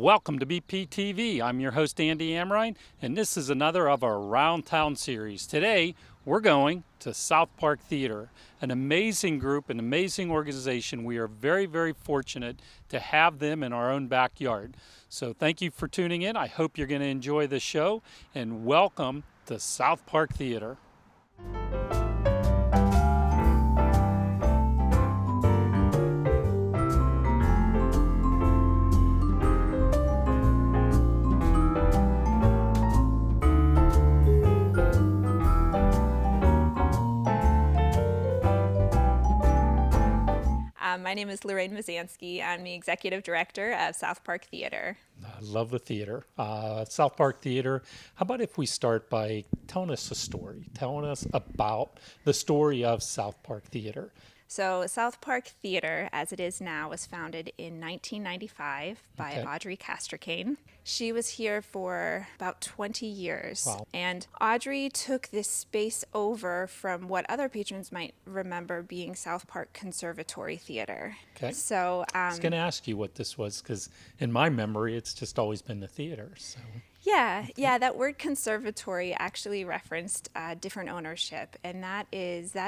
Welcome to BPTV. I'm your host Andy Amrine, and this is another of our Round Town series. Today, we're going to South Park Theater, an amazing group, an amazing organization. We are very, very fortunate to have them in our own backyard. So thank you for tuning in. I hope you're going to enjoy the show, and welcome to South Park Theater. My name is Lorraine Mazansky. I'm the executive director of South Park Theater. I love the theater. South Park Theater. How about if we start by telling us a story, telling us about the story of South Park Theater? So South Park Theater, as it is now, was founded in 1995 by Okay. Audrey Castricane. She was here for about 20 years. Wow. And Audrey took this space over from what other patrons might remember being South Park Conservatory Theater. Okay. So I was going to ask you what this was because in my memory, it's just always been the theater. So Yeah, that word conservatory actually referenced different ownership, and that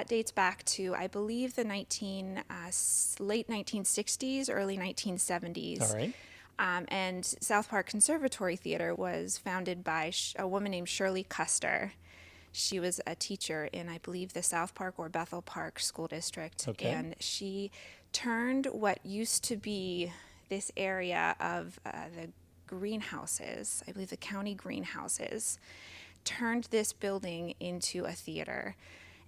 dates back to, I believe, the late 1960s, early 1970s. all right. And South Park Conservatory Theater was founded by a woman named Shirley Custer. She was a teacher in, I believe, the South Park or Bethel Park School District, Okay. and she turned what used to be this area of the greenhouses, I believe the county greenhouses, turned this building into a theater.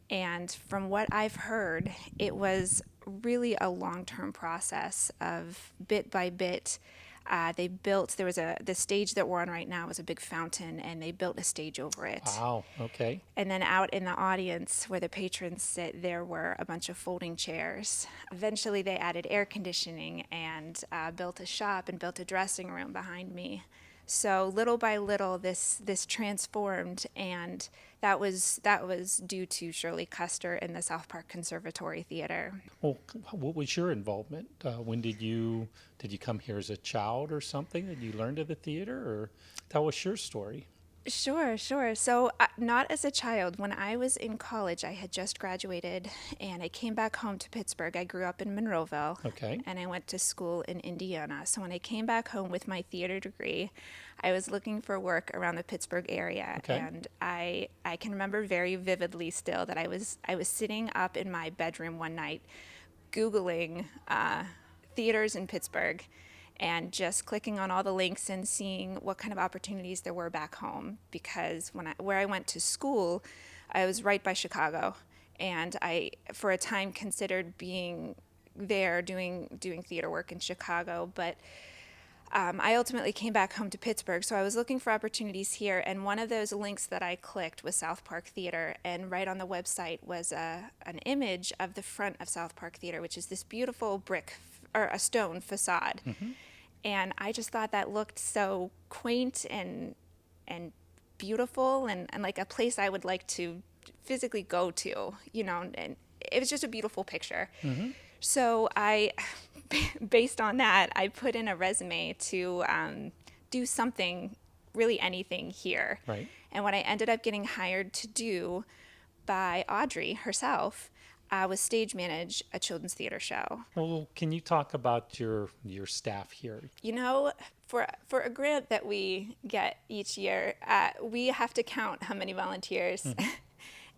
And from what I've heard, it was really a long-term process of bit by bit. They built, the stage that we're on right now is a big fountain, and they built a stage over it. Wow. Okay. And then out in the audience where the patrons sit, there were a bunch of folding chairs. Eventually they added air conditioning and built a shop and built a dressing room behind me. So little by little this transformed, and that was due to Shirley Custer and the South Park Conservatory Theater. Well, what was your involvement? When did you come here as a child or something? Did you learn to the theater, or tell us your story? Sure. So, not as a child. When I was in college, I had just graduated and I came back home to Pittsburgh. I grew up in Monroeville. Okay. And I went to school in Indiana. So, when I came back home with my theater degree, I was looking for work around the Pittsburgh area. Okay. And I can remember very vividly still that I was sitting up in my bedroom one night Googling theaters in Pittsburgh and just clicking on all the links and seeing what kind of opportunities there were back home. Because where I went to school, I was right by Chicago, and I, for a time, considered being there doing theater work in Chicago. But I ultimately came back home to Pittsburgh, so I was looking for opportunities here, and one of those links that I clicked was South Park Theater, and right on the website was an image of the front of South Park Theater, which is this beautiful brick or a stone facade. Mm-hmm. And I just thought that looked so quaint and beautiful and like a place I would like to physically go to, and it was just a beautiful picture. Mm-hmm. So based on that, I put in a resume to do something, really anything here. Right. And what I ended up getting hired to do by Audrey herself was stage manage a children's theater show. Well, can you talk about your staff here? For a grant that we get each year, we have to count how many volunteers. Mm-hmm.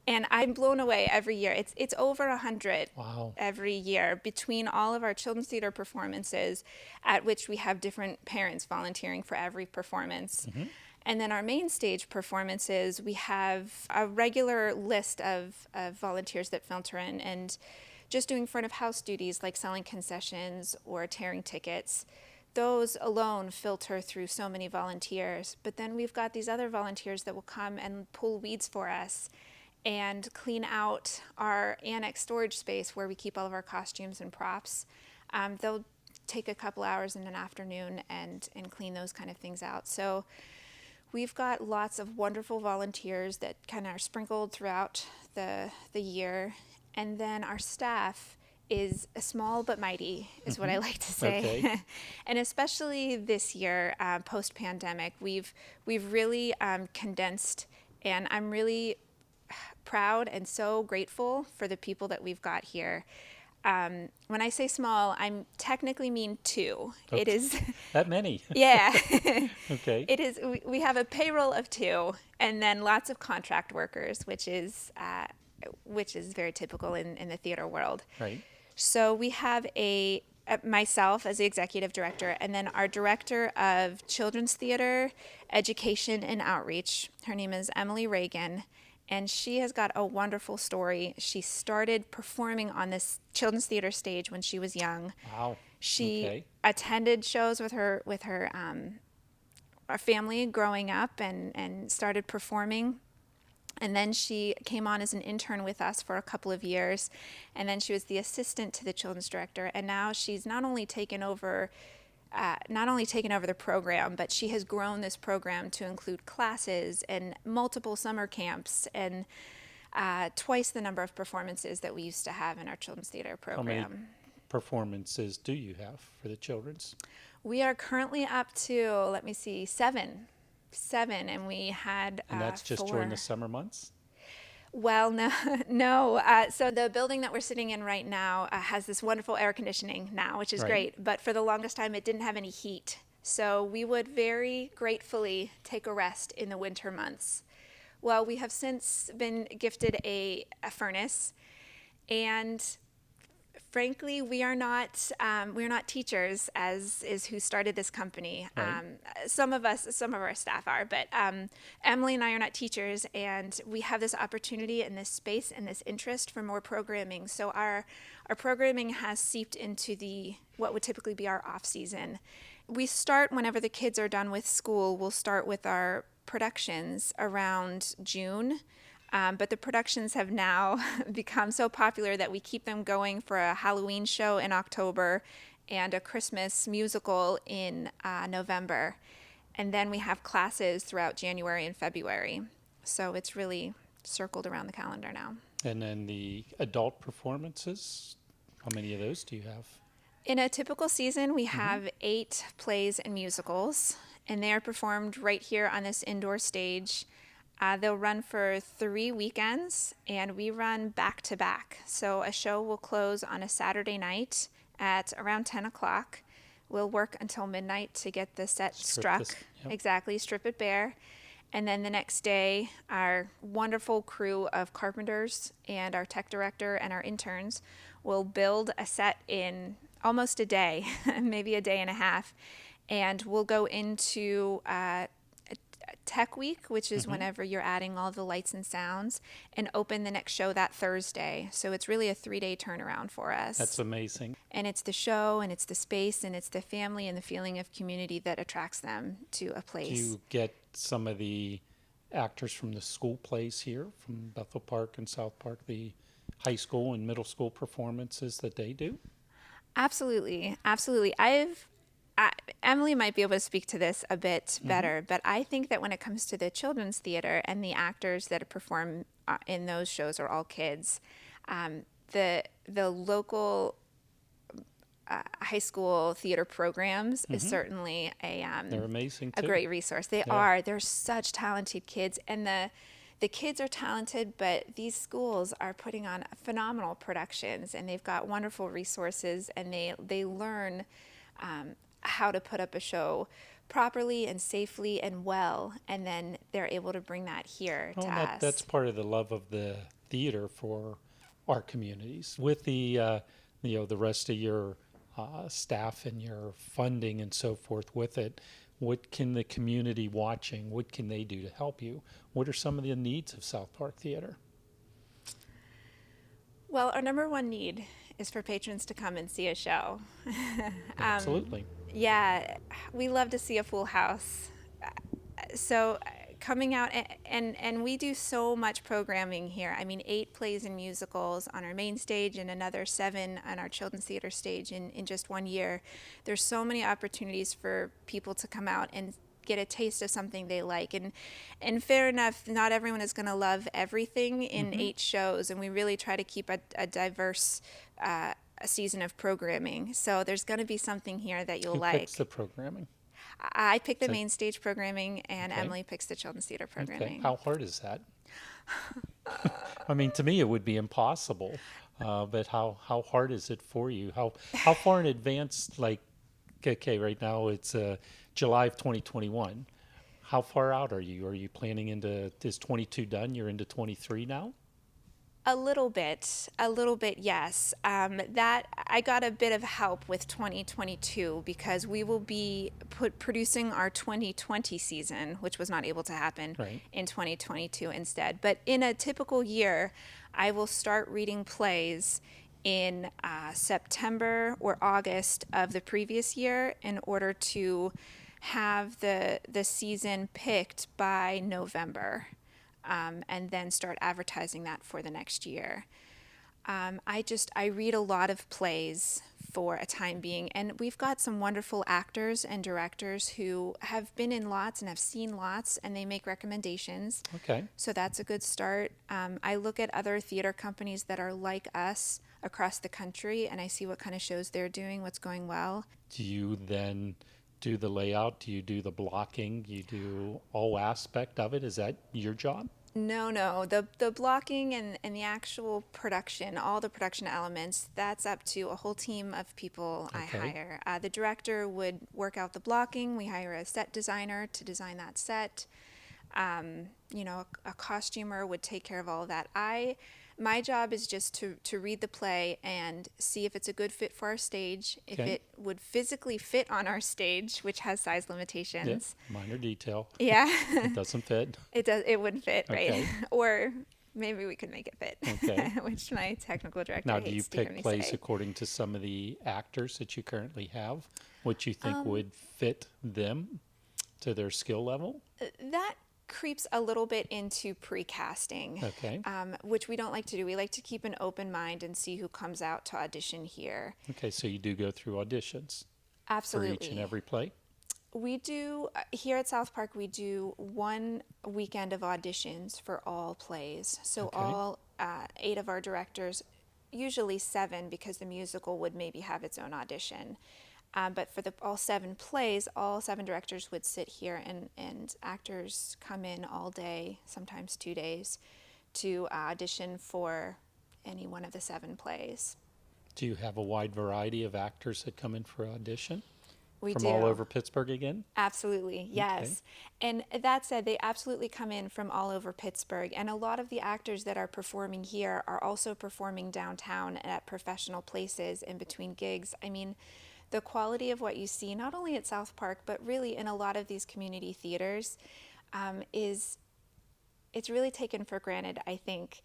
And I'm blown away every year. It's over 100. Wow. Every year between all of our children's theater performances, at which we have different parents volunteering for every performance. Mm-hmm. And then our main stage performances, we have a regular list of volunteers that filter in, and just doing front of house duties like selling concessions or tearing tickets. Those alone filter through so many volunteers. But then we've got these other volunteers that will come and pull weeds for us and clean out our annex storage space where we keep all of our costumes and props. They'll take a couple hours in an afternoon and clean those kind of things out. So we've got lots of wonderful volunteers that kind of are sprinkled throughout the year. And then our staff is small but mighty, is what I like to say. Okay. And especially this year, post-pandemic, we've really condensed, and I'm really proud and so grateful for the people that we've got here. When I say small, I'm technically mean two. It Okay. is, That many. yeah. Okay. It is. We have a payroll of two, and then lots of contract workers, which is very typical in the theater world. Right. So we have myself as the executive director, and then our director of children's theater, education, and outreach. Her name is Emily Reagan, and she has got a wonderful story. She started performing on this children's theater stage when she was young. Wow. She Okay. attended shows with her our family growing up, and started performing. And then she came on as an intern with us for a couple of years. And then she was the assistant to the children's director. And now she's not only taken over the program, but she has grown this program to include classes and multiple summer camps and twice the number of performances that we used to have in our children's theater How many program. performances do you have for the children's? We are currently up to, let me see, seven, and we had And that's just four. during the summer months? Well, no, no. So the building that we're sitting in right now has this wonderful air conditioning now, which is Right. great. But for the longest time, it didn't have any heat. So we would very gratefully take a rest in the winter months. Well, we have since been gifted a furnace, and frankly, we are not teachers, as is who started this company. Right. Some of our staff are, but Emily and I are not teachers, and we have this opportunity and this space and this interest for more programming. So our programming has seeped into what would typically be our off season. We start whenever the kids are done with school. We'll start with our productions around June. But the productions have now become so popular that we keep them going for a Halloween show in October and a Christmas musical in November. And then we have classes throughout January and February. So it's really circled around the calendar now. And then the adult performances, how many of those do you have? In a typical season, we have 8 plays and musicals, and they are performed right here on this indoor stage. They'll run for 3 weekends, and we run back to back. So a show will close on a Saturday night at around 10 o'clock. We'll work until midnight to get the set struck. Yep. Exactly, strip it bare. And then the next day, our wonderful crew of carpenters and our tech director and our interns will build a set in almost a day, maybe a day and a half. And we'll go into Tech Week, which is whenever you're adding all the lights and sounds, and open the next show that Thursday. So it's really a 3-day turnaround for us. That's amazing. And it's the show, and it's the space, and it's the family and the feeling of community that attracts them to a Do place. you get some of the actors from the school plays here, from Bethel Park and South Park, the high school and middle school performances that they do? Absolutely, absolutely. Emily might be able to speak to this a bit better, but I think that when it comes to the children's theater and the actors that perform in those shows are all kids, the local high school theater programs is certainly They're amazing a too. great resource. They are. They're such talented kids, and the kids are talented, but these schools are putting on phenomenal productions, and they've got wonderful resources, and they learn how to put up a show properly and safely and well, and then they're able to bring that here to us. That's part of the love of the theater for our communities. With the the rest of your staff and your funding and so forth with it, what can the community watching, what can they do to help you? What are some of the needs of South Park Theater? Well, our number one need is for patrons to come and see a show. Absolutely. Yeah, we love to see a full house. So coming out, and we do so much programming here. I mean, 8 plays and musicals on our main stage and another 7 on our children's theater stage in just 1 year. There's so many opportunities for people to come out and get a taste of something they like. And fair enough, not everyone is going to love everything in 8 shows, and we really try to keep a diverse a season of programming. So there's going to be something here that you'll Who like. picks the programming? I pick the So- main stage programming, and Okay. Emily picks the children's theater Okay. programming. How hard is that? I mean, to me, it would be impossible. But how hard is it for you? How far in advance? Like, okay, right now it's July of 2021. How far out are you? Are you planning into, is 22 done? You're into 23 now? A little bit, yes. That I got a bit of help with 2022 because we will be producing our 2020 season, which was not able to happen Right. in 2022 instead. But in a typical year, I will start reading plays in September or August of the previous year in order to have the season picked by November. And then start advertising that for the next year. I read a lot of plays for a time being, and we've got some wonderful actors and directors who have been in lots and have seen lots, and they make recommendations. Okay. So that's a good start. I look at other theater companies that are like us across the country, and I see what kind of shows they're doing, what's going well. Do you then do the layout? Do you do the blocking? You do all aspect of it? Is that your job? No. The blocking and the actual production, all the production elements, that's up to a whole team of people I Okay. hire. The director would work out the blocking. We hire a set designer to design that set. A costumer would take care of all of that. My job is just to read the play and see if it's a good fit for our stage, if Okay. it would physically fit on our stage, which has size Yeah. limitations. Minor detail. Yeah. It doesn't fit. It wouldn't fit, right? Okay. Or maybe we could make it fit. Okay. Which my technical director Now, do you hates to hear pick me plays say. according to some of the actors that you currently have, what you think would fit them to their skill level? That creeps a little bit into pre-casting, Okay. which we don't like to do. We like to keep an open mind and see who comes out to audition here. Okay, so you do go through auditions for Absolutely. each and every play? We do, here at South Park, we do one weekend of auditions for all plays. So Okay. all 8 of our directors, usually 7 because the musical would maybe have its own audition. But for all 7 plays, all 7 directors would sit here and actors come in all day, sometimes 2 days, to audition for any one of the 7 plays. Do you have a wide variety of actors that come in for audition? We From do. all over Pittsburgh again? Absolutely, yes. And that said, they absolutely come in from all over Pittsburgh. And a lot of the actors that are performing here are also performing downtown at professional places in between gigs. I mean, the quality of what you see, not only at South Park, but really in a lot of these community theaters, it's really taken for granted, I think.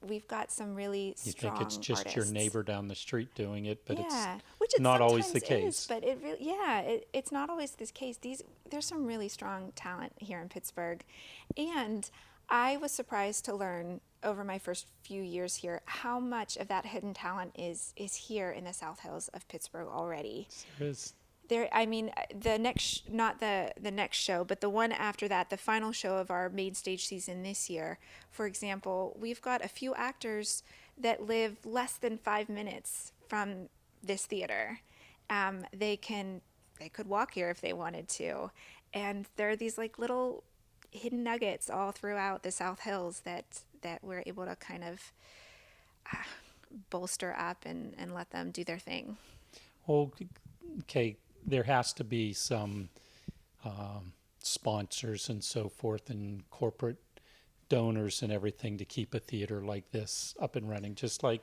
We've got some really You strong think it's just your artists. neighbor down the street doing it, but Which it's it not always the sometimes case. is, but it's not always this case. There's some really strong talent here in Pittsburgh, and I was surprised to learn over my first few years here how much of that hidden talent is here in the South Hills of Pittsburgh already. There is. I mean, not the next show, but the one after that, the final show of our main stage season this year, for example, we've got a few actors that live less than 5 minutes from this theater. They could walk here if they wanted to, and there are these like little hidden nuggets all throughout the South Hills that we're able to kind of bolster up and let them do their thing. Well, okay, there has to be some sponsors and so forth and corporate donors and everything to keep a theater like this up and running, just like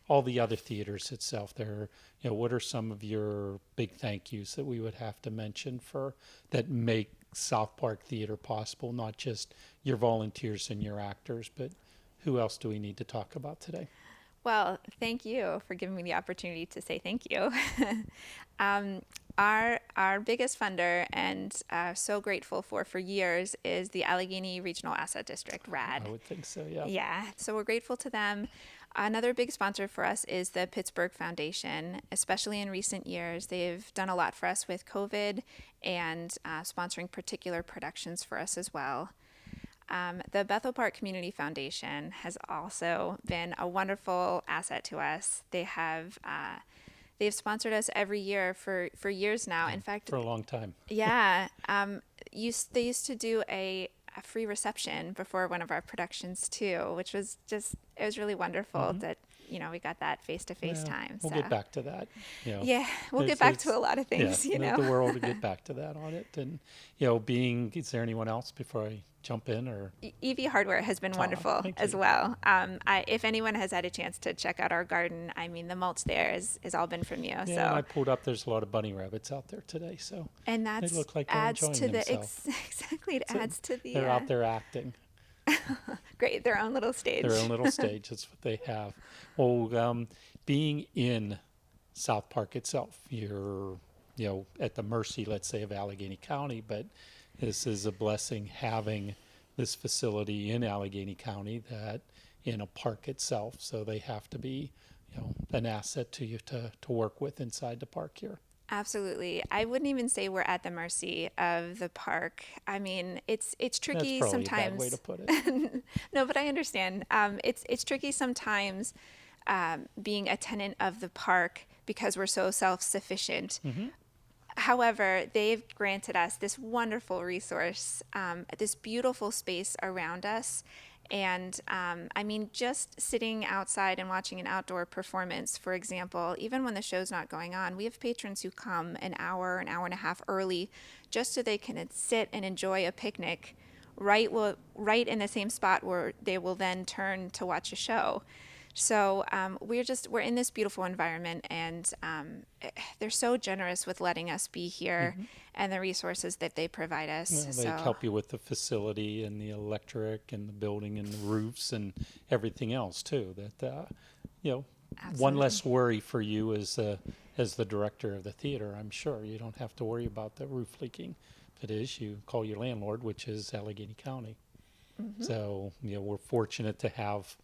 all the other theaters itself. There, what are some of your big thank yous that we would have to mention for that make South Park Theater possible? Not just your volunteers and your actors, but who else do we need to talk about today? Well, thank you for giving me the opportunity to say thank you. Our biggest funder, and so grateful for years, is the Allegheny Regional Asset District, RAD. I would think so, yeah. Yeah, so we're grateful to them. Another big sponsor for us is the Pittsburgh Foundation. Especially in recent years, they've done a lot for us with COVID and sponsoring particular productions for us as well. The Bethel Park Community Foundation has also been a wonderful asset to us. They've sponsored us every year for years now. In fact, For a long time. yeah, they used to do a free reception before one of our productions too, which was it was really wonderful that we got that face-to-face Well, time. we'll So get back to that. yeah, we'll get It's- back it's- to a lot of things. Yeah, the world will get back to that on it. And, is there anyone else before I jump in or? EV Hardware has been wonderful thank as you. well. If anyone has had a chance to check out our garden, I mean, the mulch there is all been from you. Yeah, So and I pulled up, there's a lot of bunny rabbits out there today, so and that's look like they're adds enjoying to the themselves. exactly it So adds to the they're out there acting. great their own little stage. Their own little stage, that's what they have. Well, being in South Park itself, you're, at the mercy, let's say, of Allegheny County, but this is a blessing having this facility in Allegheny County that in a park itself. So they have to be, an asset to you to work with inside the park here. Absolutely. I wouldn't even say we're at the mercy of the park. I mean, it's tricky That's probably sometimes. a bad way to put it. No, but I understand. It's tricky sometimes being a tenant of the park because we're so self-sufficient. However, they've granted us this wonderful resource, this beautiful space around us. And I mean, just sitting outside and watching an outdoor performance, for example, even when the show's not going on, we have patrons who come an hour and a half early just so they can sit and enjoy a picnic right in the same spot where they will then turn to watch a show. So we're in this beautiful environment, and they're so generous with letting us be here and the resources that they provide us. Well, they So help you with the facility and the electric and the building and the roofs and everything else too. That one Absolutely. less worry for you as the director of the theater. I'm sure you don't have to worry about the roof leaking. If it is, you call your landlord, which is Allegheny County. So we're fortunate to have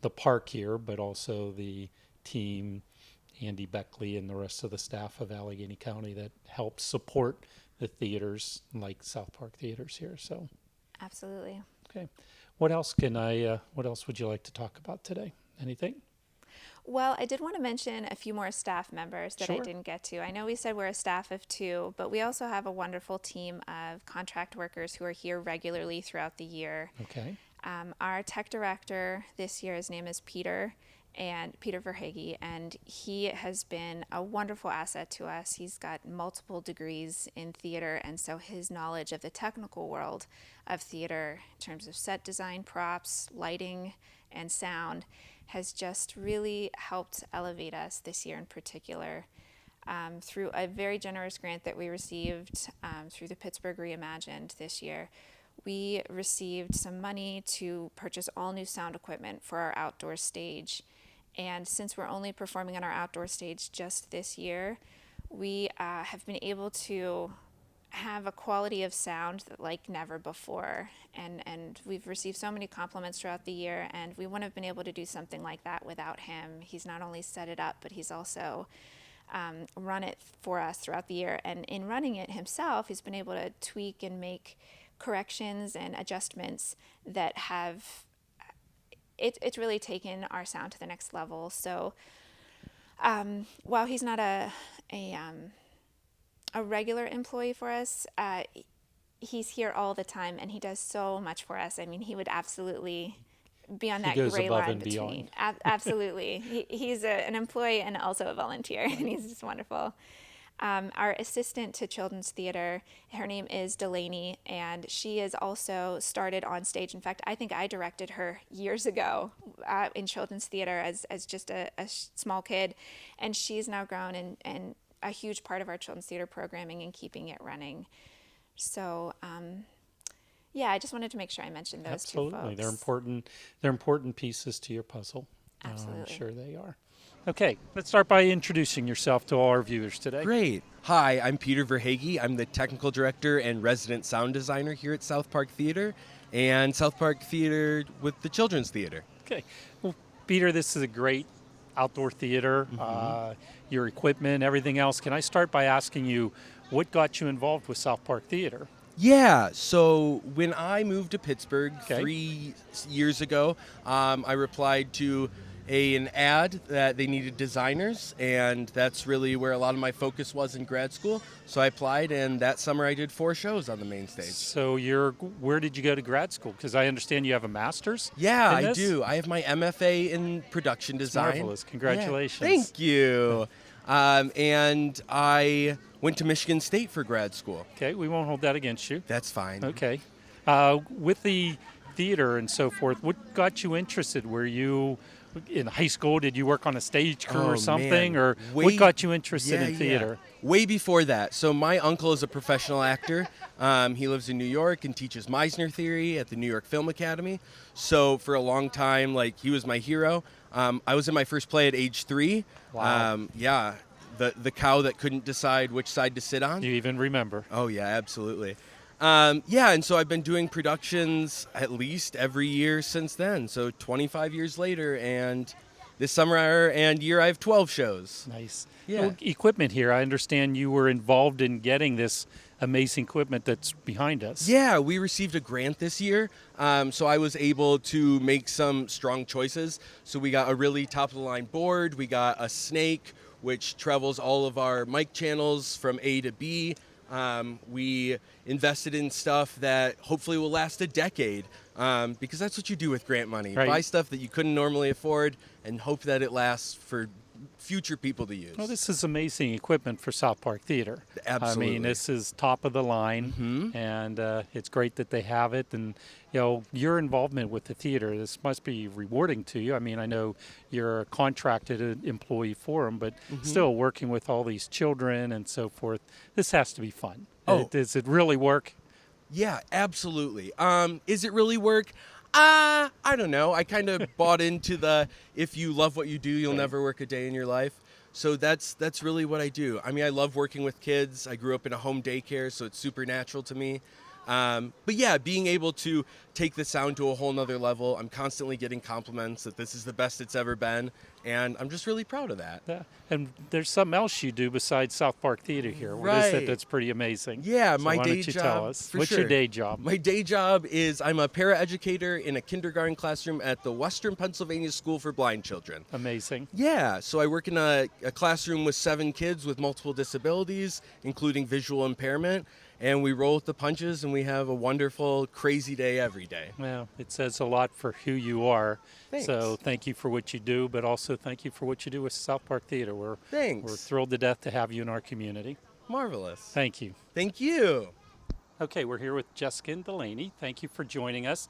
the park here, but also the team, Andy Beckley and the rest of the staff of Allegheny County that helps support the theaters like South Park Theaters here. So, absolutely. okay. What else would you like to talk about today? Anything? Well, I did want to mention a few more staff members that I Sure. didn't get to. I know we said we're a staff of 2, but we also have a wonderful team of contract workers who are here regularly throughout the year. Okay. Our tech director this year, his name is Peter Verhage, and he has been a wonderful asset to us. He's got multiple degrees in theater, and so his knowledge of the technical world of theater in terms of set design, props, lighting, and sound has just really helped elevate us this year in particular. Through a very generous grant that we received through the Pittsburgh Reimagined this year, we received some money to purchase all new sound equipment for our outdoor stage. And since we're only performing on our outdoor stage just this year, we have been able to have a quality of sound like never before. And we've received so many compliments throughout the year, and we wouldn't have been able to do something like that without him. He's not only set it up, but he's also run it for us throughout the year. And in running it himself, he's been able to tweak and make corrections and adjustments that have it's really taken our sound to the next level. So while he's not a regular employee for us, he's here all the time, and he does so much for us. I mean, he would absolutely be on that goes gray above line and between. beyond. Absolutely. He's an employee and also a volunteer, and he's just wonderful. Our assistant to Children's Theater, her name is Delaney, and she is also started on stage. In fact, I think I directed her years ago in Children's Theater as just a small kid, and she's now grown and a huge part of our Children's Theater programming and keeping it running. So, I just wanted to make sure I mentioned those two folks. Absolutely. They're important. They're important pieces to your puzzle. Absolutely. I'm sure they are. Okay, let's start by introducing yourself to all our viewers today. Great. Hi, I'm Peter Verhage. I'm the technical director and resident sound designer here at South Park Theater and South Park Theater with the Children's Theater. Okay. Well, Peter, this is a great outdoor theater. Your equipment, everything else. Can I start by asking you what got you involved with South Park Theater? Yeah, so when I moved to Pittsburgh Okay. 3 years ago, I replied to an ad that they needed designers, and that's really where a lot of my focus was in grad school. So I applied, and that summer I did 4 shows on the main stage. So where did you go to grad school? Because I understand you have a master's. Yeah, in I this? do. I have my MFA in production design. Marvelous. Congratulations. Yeah, thank you. And I went to Michigan State for grad school. Okay, we won't hold that against you. That's fine. Okay. With the theater and so forth, what got you interested? Were you in high school? Did you work on a stage crew Oh, or something? man. Or what got you interested in Yeah. theater? Way before that. So my uncle is a professional actor. He lives in New York and teaches Meisner theory at the New York Film Academy. So for a long time, like, he was my hero. I was in my first play at age 3. Wow. Yeah, the cow that couldn't decide which side to sit on. Do you even remember? Oh yeah, absolutely. Yeah, and so I've been doing productions at least every year since then. So 25 years later, and this summer and year I have 12 shows. Nice. Yeah. Well, equipment here. I understand you were involved in getting this amazing equipment that's behind us. Yeah, we received a grant this year, so I was able to make some strong choices. So we got a really top-of-the-line board. We got a Snake, which travels all of our mic channels from A to B. We invested in stuff that hopefully will last a decade, because that's what you do with grant money. Right. Buy stuff that you couldn't normally afford and hope that it lasts for future people to use. Well, this is amazing equipment for South Park Theater. Absolutely. I mean, this is top of the line, and it's great that they have it. And your involvement with the theater, this must be rewarding to you. I mean, I know you're a contracted employee for them, but still working with all these children and so forth, this has to be fun. Oh. Does it really work? Yeah, absolutely. Is it really work? I don't know. I kind of bought into the if you love what you do, you'll Right. never work a day in your life. So that's really what I do. I mean, I love working with kids. I grew up in a home daycare, so it's super natural to me. But yeah, being able to take the sound to a whole nother level, I'm constantly getting compliments that this is the best it's ever been, and I'm just really proud of that. Yeah. And there's something else you do besides South Park Theater here. What is it Right. that's pretty amazing? Yeah, So my why day don't you job. tell us? For What's sure. your day job? My day job is I'm a paraeducator in a kindergarten classroom at the Western Pennsylvania School for Blind Children. Amazing. Yeah, so I work in a classroom with 7 kids with multiple disabilities, including visual impairment, and we roll with the punches and we have a wonderful, crazy day every day. Well, it says a lot for who you are. Thanks. So thank you for what you do, but also thank you for what you do with South Park Theater. We're Thanks. thrilled to death to have you in our community. Marvelous. Thank you. Thank you. Okay, we're here with Jessica and Delaney. Thank you for joining us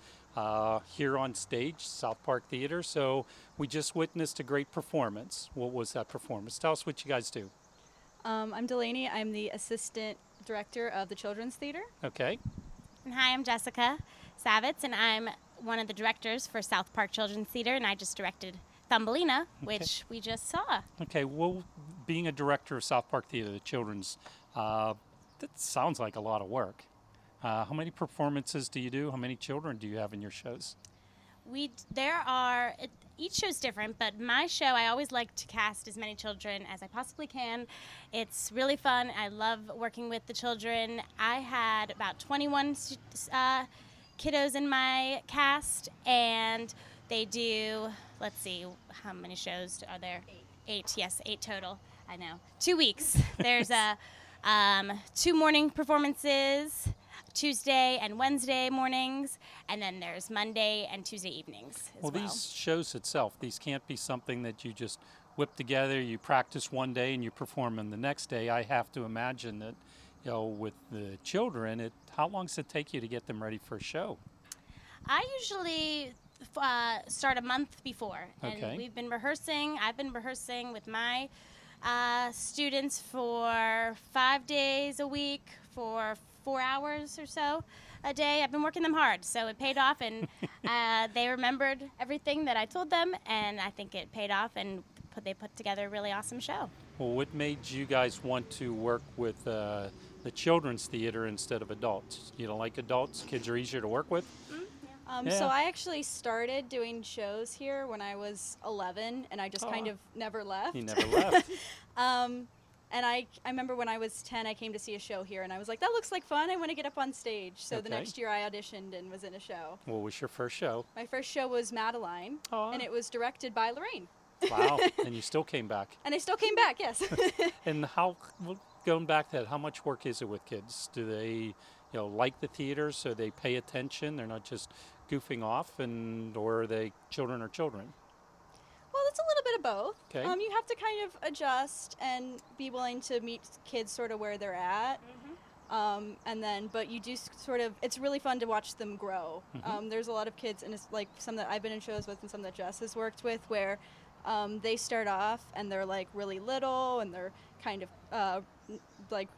here on stage, South Park Theater. So we just witnessed a great performance. What was that performance? Tell us what you guys do. I'm Delaney. I'm the assistant director of the Children's Theater. Okay. And hi, I'm Jessica Savitz, and I'm one of the directors for South Park Children's Theater, and I just directed Thumbelina, which we just saw. Okay, well, being a director of South Park Theater, the children's, that sounds like a lot of work. How many performances do you do? How many children do you have in your shows? Each show's different, but my show, I always like to cast as many children as I possibly can. It's really fun. I love working with the children. I had about 21 kiddos in my cast, and they do, let's see, how many shows are there? 8, yes, 8 total. I know. 2 weeks. There's 2 morning performances, Tuesday and Wednesday mornings, and then there's Monday and Tuesday evenings as well. These shows itself, these can't be something that you just whip together, you practice one day and you perform them the next day. I have to imagine that, with the children, how long does it take you to get them ready for a show? I usually start a month before, and Okay. we've been rehearsing. I've been rehearsing with my students for 5 days a week for 4 hours or so a day. I've been working them hard, so it paid off, and they remembered everything that I told them, and I think it paid off, and they put together a really awesome show. Well, what made you guys want to work with the children's theater instead of adults? You don't like adults? Kids are easier to work with? Yeah. So I actually started doing shows here when I was 11, and I just kind of never left. You never left. And I remember when I was 10, I came to see a show here, and I was like, that looks like fun. I want to get up on stage. So the Okay. next year I auditioned and was in a show. What was your first show? My first show was Madeline, Aw. and it was directed by Lorraine. Wow. And you still came back. And I still came back, yes. And going back to that, how much work is it with kids? Do they, like the theater, so they pay attention? They're not just goofing off, or are they children? Well, it's a little bit of both. Okay. You have to kind of adjust and be willing to meet kids sort of where they're at. But you do it's really fun to watch them grow. There's a lot of kids, and it's like some that I've been in shows with and some that Jess has worked with, where they start off and they're like really little and they're kind of like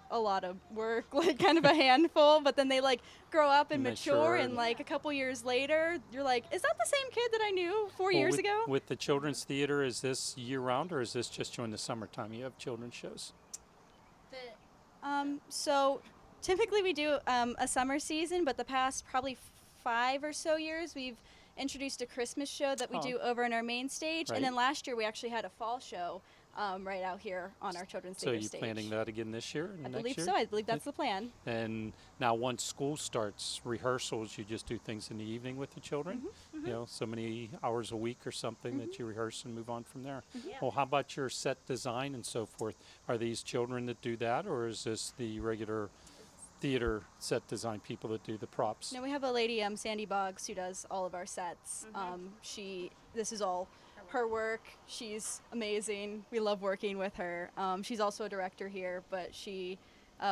a lot of work, like kind of a handful, but then they like grow up and mature, and like a couple years later you're like, is that the same kid that I knew 4 years ago? With the children's theater, is this year round, or is this just during the summertime you have children's shows? So typically we do a summer season, but the past probably 5 or so years we've introduced a Christmas show that we do over in our main stage. Right. And then last year we actually had a fall show right out here on our children's So theater you stage. planning that again this year? And I next believe year? so. I believe that's the plan. And now once school starts, rehearsals, you just do things in the evening with the children? So many hours a week or something that you rehearse and move on from there. Well, how about your set design and so forth? Are these children that do that, or is this the regular theater set design people that do the props? No, we have a lady, Sandy Boggs, who does all of our sets. This is all her work. She's amazing. We love working with her. She's also a director here, but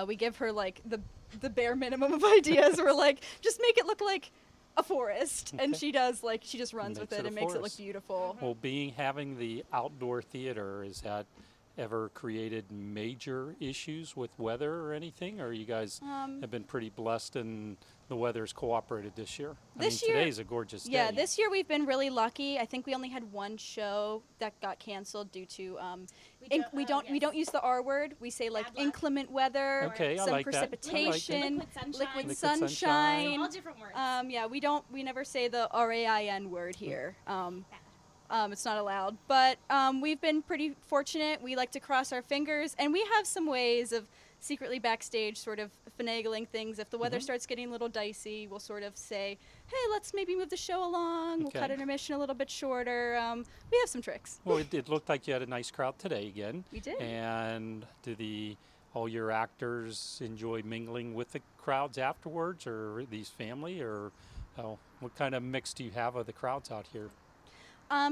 we give her like the bare minimum of ideas. We're like, just make it look like a forest, and she does, like, she just runs with Makes it it a and makes it look forest. beautiful. Well, having the outdoor theater, is that ever created major issues with weather or anything? Or you guys have been pretty blessed and the weather's cooperated this year? This year- today's a gorgeous day. Yeah, this year we've been really lucky. I think we only had one show that got canceled due to we don't use the R word. We say like Bad luck. inclement weather, Okay, I some like that. I like that. precipitation, Liquid sunshine. liquid Liquid sunshine. sunshine. All different words. Yeah, we never say the RAIN word here. It's not allowed. But we've been pretty fortunate. We like to cross our fingers, and we have some ways of secretly backstage sort of finagling things. If the weather starts getting a little dicey, we'll sort of say, hey, let's maybe move the show along. We'll cut Okay. intermission a little bit shorter. We have some tricks. Well, it looked like you had a nice crowd today again. We did. And do all your actors enjoy mingling with the crowds afterwards, or are these family, or what kind of mix do you have of the crowds out here?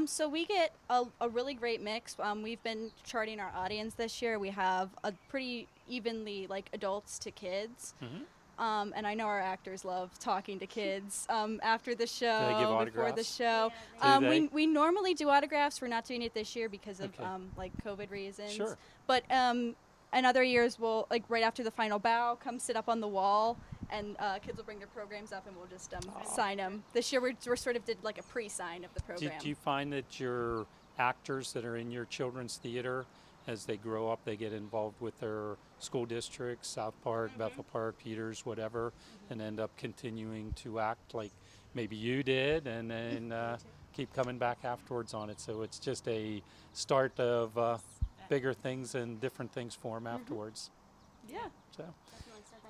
So we get a really great mix. We've been charting our audience this year. We have a pretty evenly like adults to kids. And I know our actors love talking to kids after the show, Do they give before the autographs? show. Do they? We normally do autographs. We're not doing it this year because of Okay. like COVID reasons. Sure. But in other years, we'll like right after the final bow, come sit up on the wall, and kids will bring their programs up, and we'll just sign them. This year, we're sort of did like a pre-sign of the program. Do you find that your actors that are in your children's theater, as they grow up, they get involved with their school districts, South Park, Bethel Park, Peters, whatever, and end up continuing to act like maybe you did, and then keep coming back afterwards on it? So it's just a start of bigger things and different things for them afterwards. Yeah. So.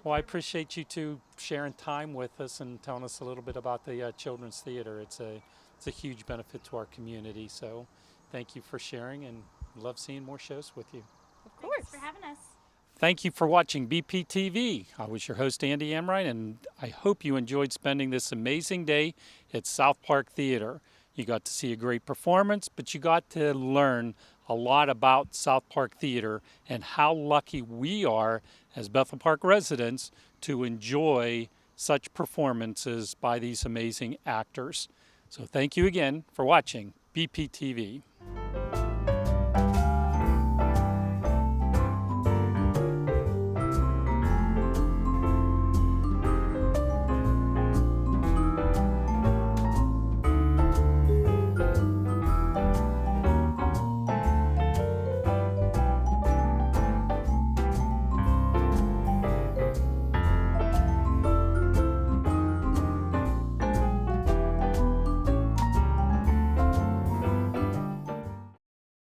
Well, I appreciate you two sharing time with us and telling us a little bit about the children's theater. It's a huge benefit to our community. So, thank you for sharing, and love seeing more shows with you. Of course. Thanks for having us. Thank you for watching BPTV. I was your host, Andy Amrine, and I hope you enjoyed spending this amazing day at South Park Theater. You got to see a great performance, but you got to learn a lot about South Park Theater and how lucky we are as Bethel Park residents to enjoy such performances by these amazing actors. So thank you again for watching BPTV.